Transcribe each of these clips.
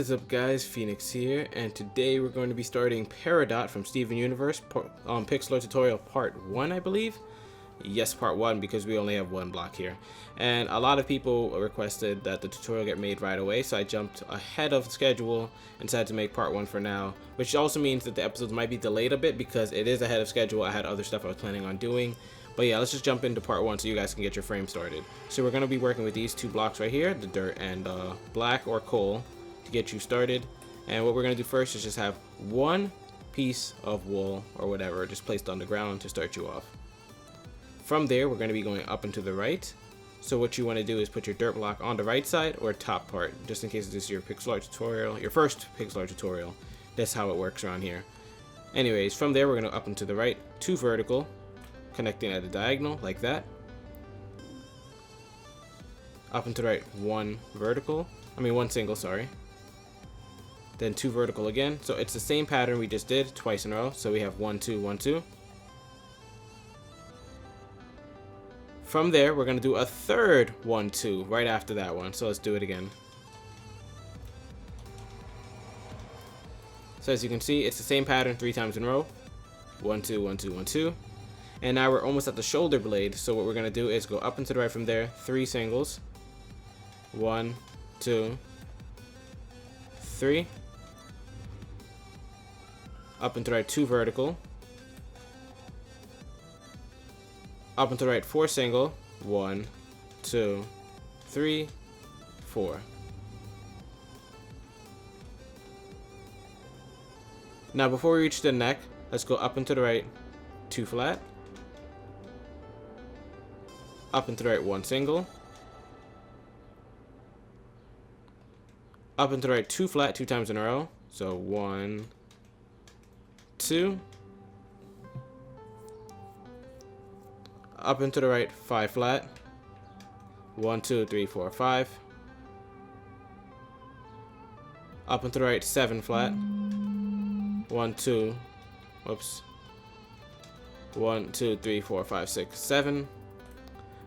What is up, guys? Phoenix here, and today we're going to be starting Peridot from Steven Universe Pixel Tutorial Part 1, I believe. Yes, Part 1, because we only have one block here. And a lot of people requested that the tutorial get made right away, so I jumped ahead of schedule and decided to make Part 1 for now, which also means that the episodes might be delayed a bit because it is ahead of schedule. I had other stuff I was planning on doing. But yeah, let's just jump into Part 1 so you guys can get your frame started. So we're going to be working with these two blocks right here, the dirt and black or coal, to get you started. And what we're going to do first is just have one piece of wool or whatever just placed on the ground to start you off. From there, we're going to be going up and to the right. So what you want to do is put your dirt block on the right side or top part, just in case this is your pixel art tutorial, your first pixel art tutorial. That's how it works around here. Anyways, from there, we're going to up and to the right, two vertical, connecting at a diagonal like that. Up and to the right, one single, sorry. Then two vertical again. So it's the same pattern we just did twice in a row. So we have 1 2 1 2. From there, we're going to do a third 1 2 right after that one. So let's do it again. So as you can see, it's the same pattern 3 times in a row. 1 2 1 2 1 2. And now we're almost at the shoulder blade. So what we're going to do is go up and to the right from there, 3 singles. 1 2 3. Up and to the right, 2 vertical. Up and to the right, 4 single. 1 2 3 4. Now before we reach the neck, let's go up and to the right, 2 flat. Up and to the right, 1 single. Up and to the right, 2 flat, 2 times in a row. So 1 2. Up and to the right, 5 flat. 1 2 3 4 5. Up and to the right, 7 flat. 1 2. Whoops. 1 2 3 4 5 6 7.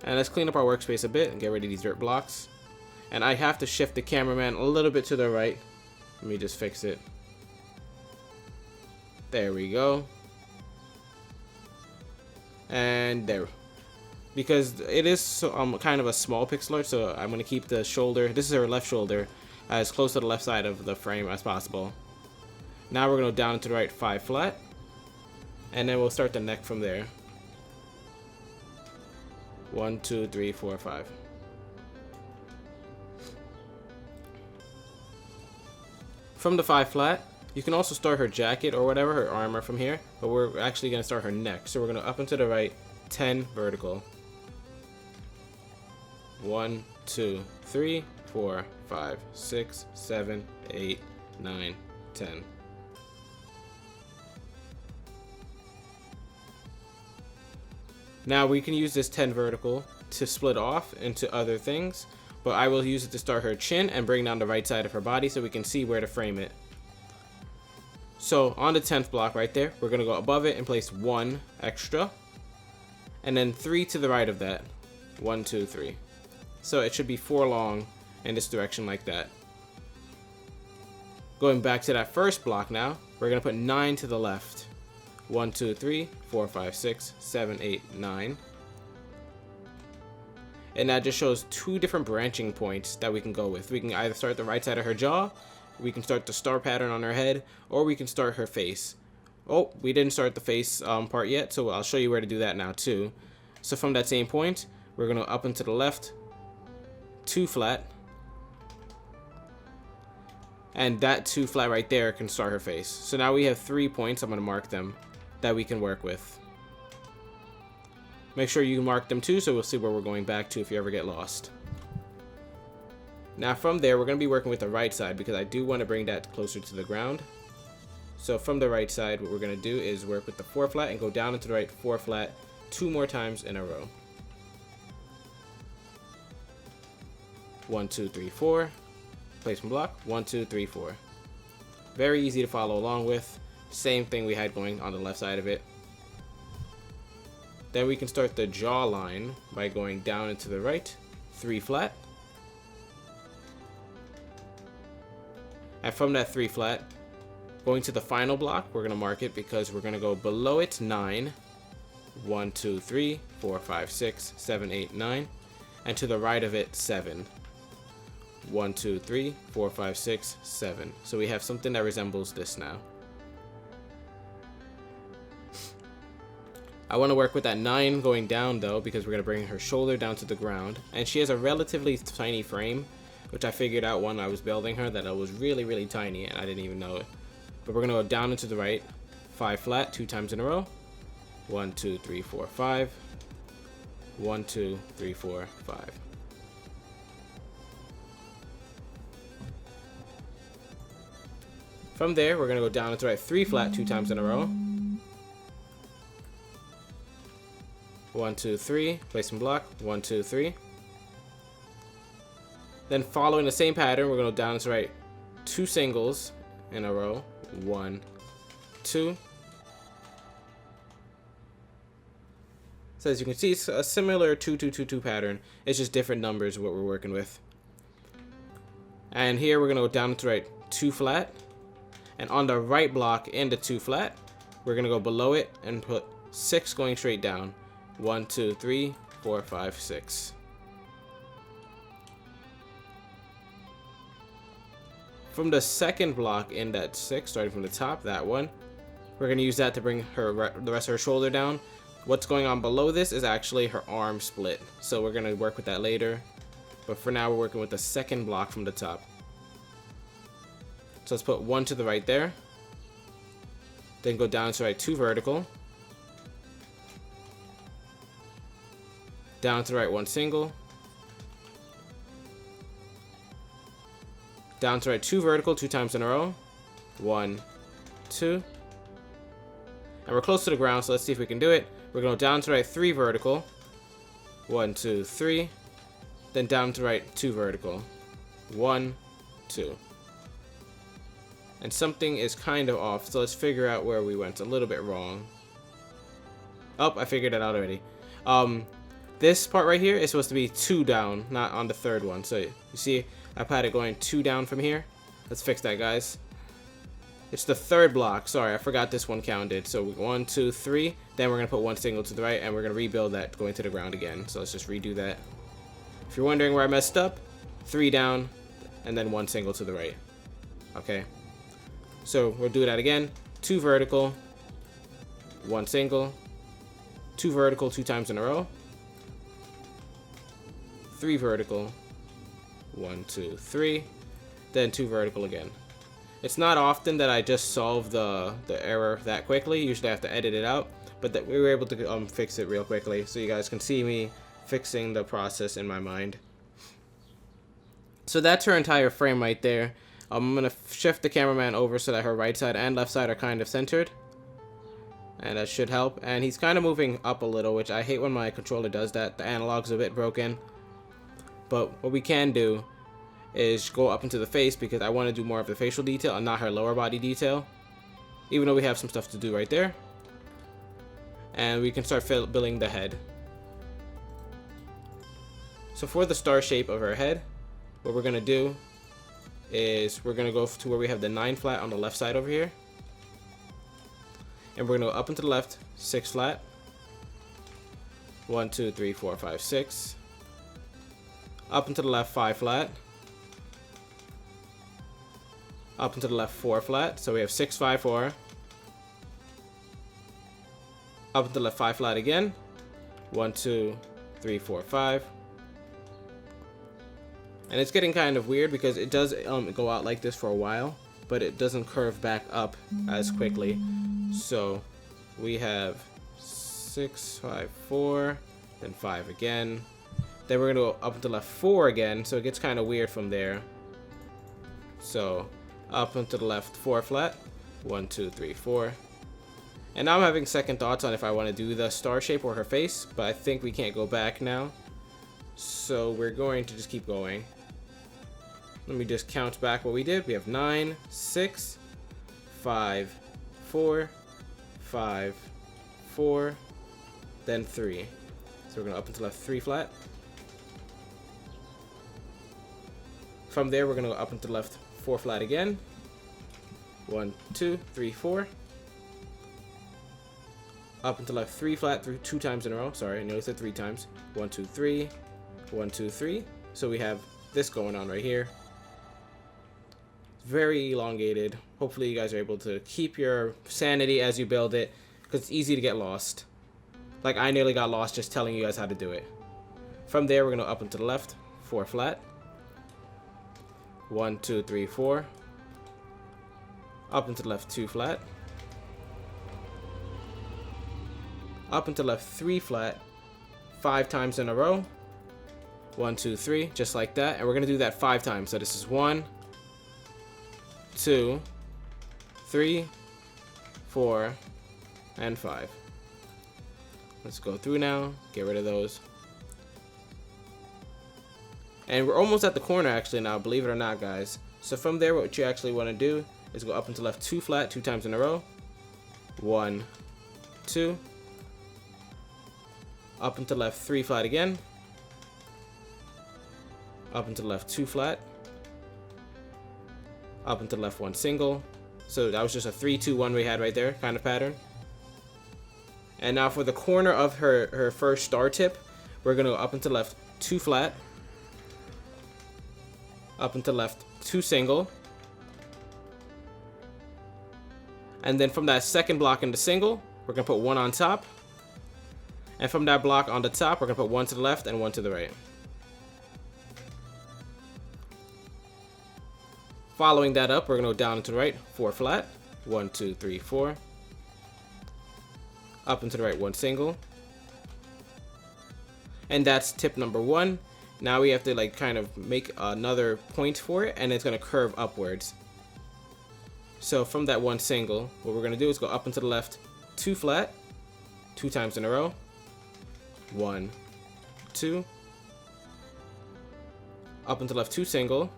And let's clean up our workspace a bit and get rid of these dirt blocks. And I have to shift the cameraman a little bit to the right. Let me just fix it. There we go. And there. Because it is so, kind of a small pixel art, so I'm going to keep the shoulder, this is her left shoulder, as close to the left side of the frame as possible. Now we're going to go down and to the right, 5 flat. And then we'll start the neck from there. 1 2 3 4 5. From the 5 flat, you can also start her jacket or whatever, her armor from here, but we're actually going to start her neck. So we're going to up and to the right, 10 vertical. 1 2 3 4 5 6 7 8 9 10. Now we can use this 10 vertical to split off into other things, but I will use it to start her chin and bring down the right side of her body so we can see where to frame it. So on the 10th block right there, we're going to go above it and place 1 extra, and then 3 to the right of that. 1 2 3. So it should be 4 long in this direction like that. Going back to that first block now, we're going to put 9 to the left. 1 2 3 4 5 6 7 8 9. And that just shows 2 different branching points that we can go with. We can either start the right side of her jaw, we can start the star pattern on her head, or we can start her face. Oh, we didn't start the face part yet, so I'll show you where to do that now too. So from that same point, we're going to up and to the left, 2 flat. And that 2 flat right there can start her face. So now we have 3 points, I'm going to mark them, that we can work with. Make sure you mark them too, so we'll see where we're going back to if you ever get lost. Now from there, we're going to be working with the right side because I do want to bring that closer to the ground. So from the right side, what we're going to do is work with the 4 flat and go down into the right 4 flat 2 more times in a row. 1 2 3 4. Placement block. 1 2 3 4. Very easy to follow along with. Same thing we had going on the left side of it. Then we can start the jawline by going down into the right, 3 flat. And from that 3 flat, going to the final block, we're going to mark it because we're going to go below it 9. 1, 2, 3, 4, 5, 6, 7, 8, 9. And to the right of it 7. 1, 2, 3, 4, 5, 6, 7. So we have something that resembles this now. I want to work with that 9 going down though, because we're going to bring her shoulder down to the ground. And she has a relatively tiny frame, which I figured out when I was building her that it was really tiny and I didn't even know it. But we're going to go down and to the right, 5 flat, 2 times in a row. 1, 2, 3, 4, 5. 1, 2, 3, 4, 5. From there, we're going to go down and to the right, 3 flat, 2 times in a row. 1, 2, 3, place and block, 1, 2, 3. Then following the same pattern, we're going to go down and to the right, 2 singles in a row, 1, 2. So as you can see, it's a similar 2, 2, 2, 2 pattern. It's just different numbers what we're working with. And here we're going to go down and to the right, 2 flat. And on the right block in the 2 flat, we're going to go below it and put 6 going straight down. 1, 2, 3, 4, 5, 6. From the second block in that 6, starting from the top, that one, we're going to use that to bring her the rest of her shoulder down. What's going on below this is actually her arm split. So we're going to work with that later. But for now, we're working with the second block from the top. So let's put 1 to the right there. Then go down to the right, 2 vertical. Down to the right, 1 single. Down to the right, 2 vertical, 2 times in a row. 1, 2. And we're close to the ground, so let's see if we can do it. We're going to go down to the right, 3 vertical. 1, 2, 3. Then down to the right, 2 vertical. 1, 2. And something is kind of off, so let's figure out where we went a little bit wrong. Oh, I figured it out already. This part right here is supposed to be 2 down, not on the third one. So you see, I've had it going 2 down from here. Let's fix that, guys. It's the third block. Sorry, I forgot this one counted. So 1, 2, 3. Then we're going to put 1 single to the right, and we're going to rebuild that going to the ground again. So let's just redo that. If you're wondering where I messed up, 3 down, and then 1 single to the right. Okay. So we'll do that again. 2 vertical, 1 single, 2 vertical, 2 times in a row. 3 vertical, 1, 2, 3, then 2 vertical again. It's not often that I just solve the error that quickly. Usually I have to edit it out, but that we were able to fix it real quickly, so you guys can see me fixing the process in my mind. So that's her entire frame right there. I'm gonna shift the cameraman over so that her right side and left side are kind of centered, and that should help. And he's kind of moving up a little, which I hate when my controller does that. The analog's a bit broken. But what we can do is go up into the face, because I want to do more of the facial detail and not her lower body detail, even though we have some stuff to do right there. And we can start building the head. So for the star shape of her head, what we're going to do is we're going to go to where we have the 9 flat on the left side over here. And we're going to go up and to the left, 6 flat. 1, 2, 3, 4, 5, 6. Up and to the left, 5 flat. Up and to the left, 4 flat. So we have 6, 5, 4. Up and to the left, 5 flat again. 1, 2, 3, 4, 5. And it's getting kind of weird because it does go out like this for a while, but it doesn't curve back up as quickly. So we have 6, 5, 4, then 5 again. Then we're going to go up and to the left, 4 again, so it gets kind of weird from there. So up and to the left, 4 flat. 1, 2, 3, 4. And now I'm having second thoughts on if I want to do the star shape or her face, but I think we can't go back now. So we're going to just keep going. Let me just count back what we did. We have 9, 6, 5, 4, 5, 4, then 3. So we're going to up and to the left, 3 flat. From there, we're going to go up and to the left, 4 flat again. 1, 2, 3, 4. Up and to left 3 flat through 2 times in a row. Sorry, I nearly said 3 times. 1, 2, 3. 1, 2, 3. So we have this going on right here. Very elongated. Hopefully you guys are able to keep your sanity as you build it, because it's easy to get lost. Like I nearly got lost just telling you guys how to do it. From there, we're going to up and to the left 4 flat. 1, 2, 3, 4. Up and to the left 2 flat. Up and to the left 3 flat 5 times in a row. 1, 2, 3, just like that. And we're going to do that 5 times. So this is 1, 2, 3, 4, and 5. Let's go through now, get rid of those. And we're almost at the corner actually now, believe it or not, guys. So from there, what you actually want to do is go up and to left 2 flat 2 times in a row. 1, 2. Up and to left 3 flat again. Up and to the left 2 flat. Up and to the left 1 single. So that was just a 3, 2, 1 we had right there kind of pattern. And now for the corner of her first star tip, we're going to go up and to the left 2 flat. Up and to the left 2 single. And then from that second block in the single, we're going to put 1 on top. And from that block on the top, we're going to put 1 to the left and 1 to the right. Following that up, we're going to go down and to the right 4 flat. 1, 2, 3, 4. Up and to the right 1 single. And that's tip number 1. Now we have to like kind of make another point for it, and it's going to curve upwards. So from that 1 single, what we're going to do is go up and to the left 2 flat 2 times in a row. 1, 2. Up and to the left 2 single.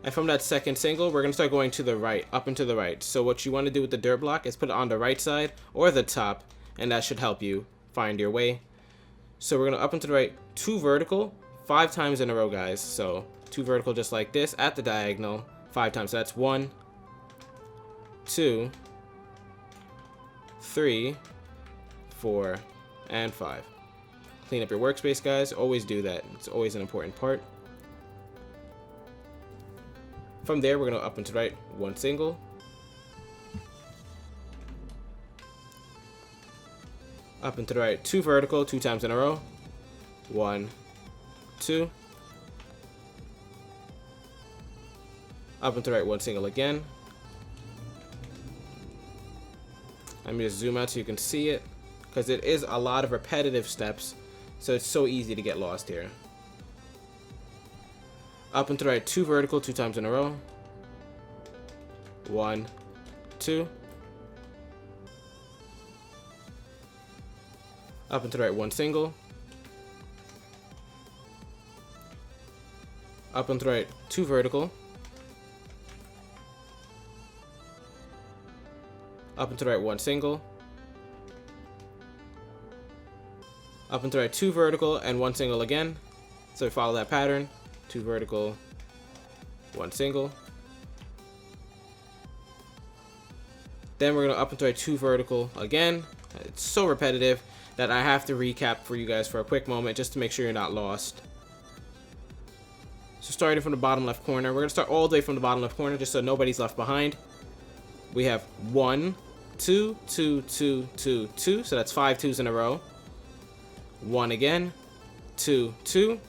And from that second single, we're going to start going to the right, up and to the right. So what you want to do with the dirt block is put it on the right side or the top, and that should help you find your way. So we're going to up and to the right 2 vertical 5 times in a row, guys. So 2 vertical just like this at the diagonal 5 times. So that's 1, 2, 3, 4, and 5. Clean up your workspace, guys. Always do that. It's always an important part. From there, we're going to up and to the right 1 single. Up and to the right 2 vertical 2 times in a row. 1, 2. Up and to the right 1 single again. Let me just zoom out so you can see it, because it is a lot of repetitive steps, so it's so easy to get lost here. Up and to the right 2 vertical 2 times in a row. 1, 2. Up and to the right 1 single. Up and to the right 2 vertical. Up and to the right 1 single. Up and to the right 2 vertical and 1 single again. So we follow that pattern. 2 vertical, 1 single. Then we're going to up and to right 2 vertical again. It's so repetitive that I have to recap for you guys for a quick moment just to make sure you're not lost. So starting from the bottom left corner, we're going to start all the way from the bottom left corner just so nobody's left behind. We have 1, 2, 2, 2, 2, 2. So that's 5 2s in a row. 1 again. 2, 2.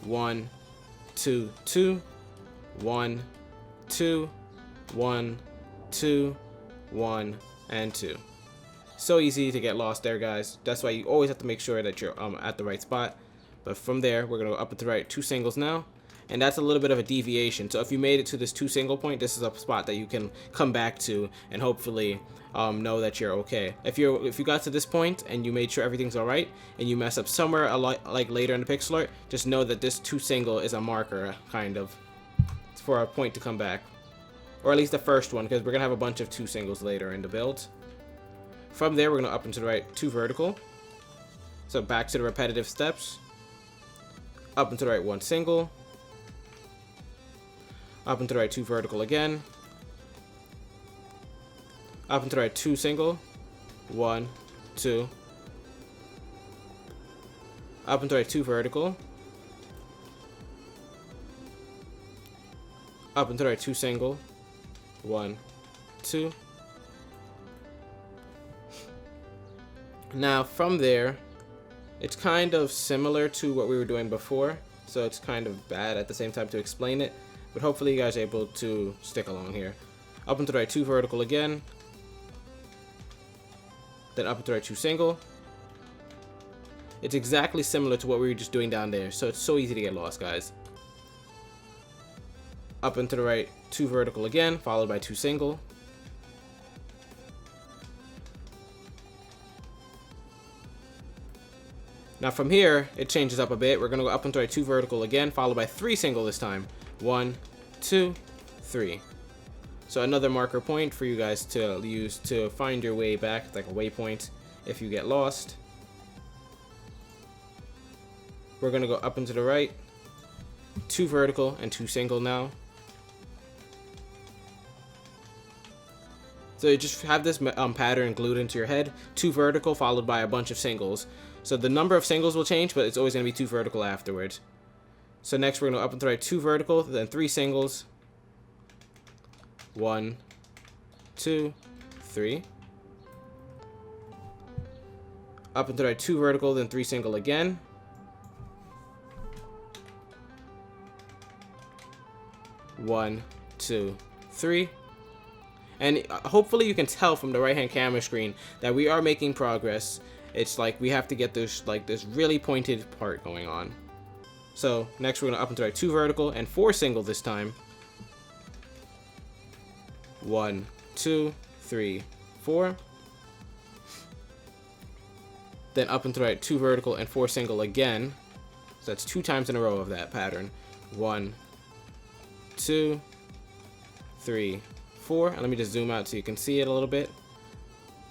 1, 2, 2, 1, 2, 1, 2, 1, and 2. So easy to get lost there, guys. That's why you always have to make sure that you're at the right spot. But from there, we're going to go up and to the right 2 singles now. And that's a little bit of a deviation. So if you made it to this 2 single point, this is a spot that you can come back to and hopefully know that you're okay. If you got to this point and you made sure everything's all right and you mess up somewhere like later in the pixel art, just know that this 2 single is a marker, kind of. It's for a point to come back, or at least the first one, because we're gonna have a bunch of 2 singles later in the build. From there, we're gonna up and to the right 2 vertical. So back to the repetitive steps. Up and to the right 1 single. Up and to the right, 2 vertical again. Up and to the right, 2 single. 1, 2. Up and to the right, 2 vertical. Up and to the right, 2 single. 1, 2. Now from there, it's kind of similar to what we were doing before, so it's kind of bad at the same time to explain it, but hopefully you guys are able to stick along here. Up and to the right, 2 vertical again. Then up and to the right, 2 single. It's exactly similar to what we were just doing down there, so it's so easy to get lost, guys. Up and to the right, 2 vertical again, followed by 2 single. Now from here, it changes up a bit. We're going to go up and to the right, 2 vertical again, followed by 3 single this time. 1, 2, 3. So another marker point for you guys to use to find your way back. It's like a waypoint if you get lost. We're going to go up and to the right, 2 vertical and 2 single now. So you just have this pattern glued into your head. 2 vertical followed by a bunch of singles. So the number of singles will change, but it's always going to be 2 vertical afterwards. So next we're going to up and to the right, 2 vertical, then 3 singles. 1, 2, 3. Up and to the right, 2 vertical, then 3 single again. 1, 2, 3. And hopefully you can tell from the right hand camera screen that we are making progress. It's like we have to get this really pointed part going on. So next we're going to up and to the right, 2 vertical and 4 single this time. 1, 2, 3, 4. Then up and to the right, 2 vertical and 4 single again. So that's 2 times in a row of that pattern. 1, 2, 3, 4. And let me just zoom out so you can see it a little bit,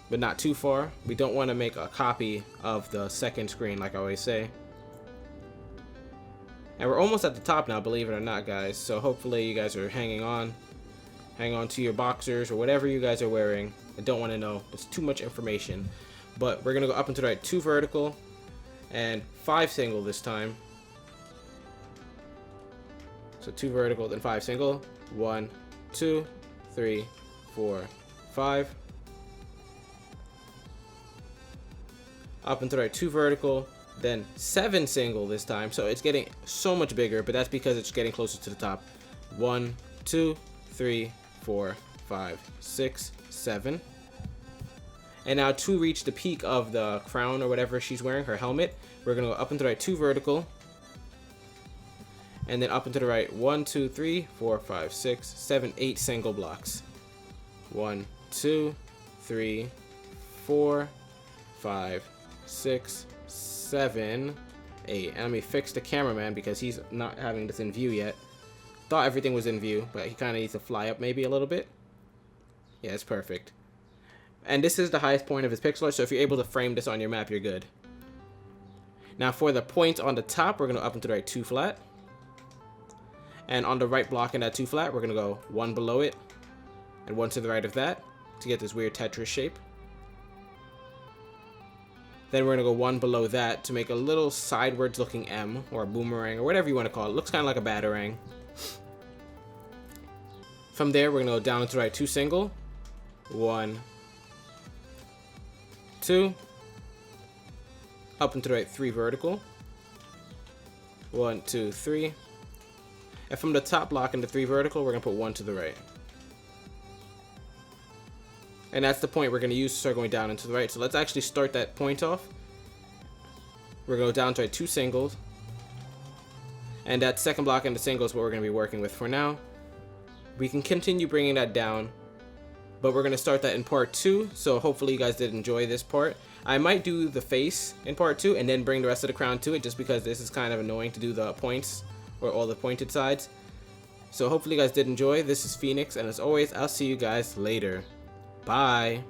but not too far. We don't want to make a copy of the second screen, like I always say. And we're almost at the top now, believe it or not, guys. So hopefully you guys are hanging on. Hang on to your boxers or whatever you guys are wearing. I don't want to know. It's too much information. But we're going to go up and to the right, 2 vertical and 5 single this time. So 2 vertical, then 5 single. 1, 2, 3, 4, 5. Up and to the right, 2 vertical, then 7 single this time. So it's getting so much bigger, but that's because it's getting closer to the top. 1, 2, 3, 4, 5, 6, 7. And now to reach the peak of the crown or whatever she's wearing, her helmet, we're going to go up and to the right, 2 vertical. And then up and to the right, 1, 2, 3, 4, 5, 6, 7, 8 single blocks. 1, 2, 3, 4, 5, 6, 7, 8. And let me fix the cameraman because he's not having this in view yet. Thought everything was in view, but he kind of needs to fly up maybe a little bit. Yeah, it's perfect. And this is the highest point of his pixel art, so if you're able to frame this on your map, you're good. Now for the point on the top, we're going to up and to the right, 2 flat. And on the right block in that 2 flat, we're going to go 1 below it and 1 to the right of that to get this weird Tetris shape. Then we're going to go 1 below that to make a little sidewards looking M or a boomerang or whatever you want to call it. Looks kind of like a batarang. From there, we're going to go down and to the right, 2 single. 1, 2. Up and to the right, 3 vertical. 1, 2, 3. And from the top block into 3 vertical, we're going to put 1 to the right. And that's the point we're going to use to start going down and to the right. So let's actually start that point off. We're going to go down to right, 2 singles. And that second block into single is what we're going to be working with for now. We can continue bringing that down, but we're going to start that in part 2. So hopefully you guys did enjoy this part. I might do the face in part 2 and then bring the rest of the crown to it, just because this is kind of annoying to do the points or all the pointed sides. So hopefully you guys did enjoy. This is Phoenix, and as always, I'll see you guys later. Bye.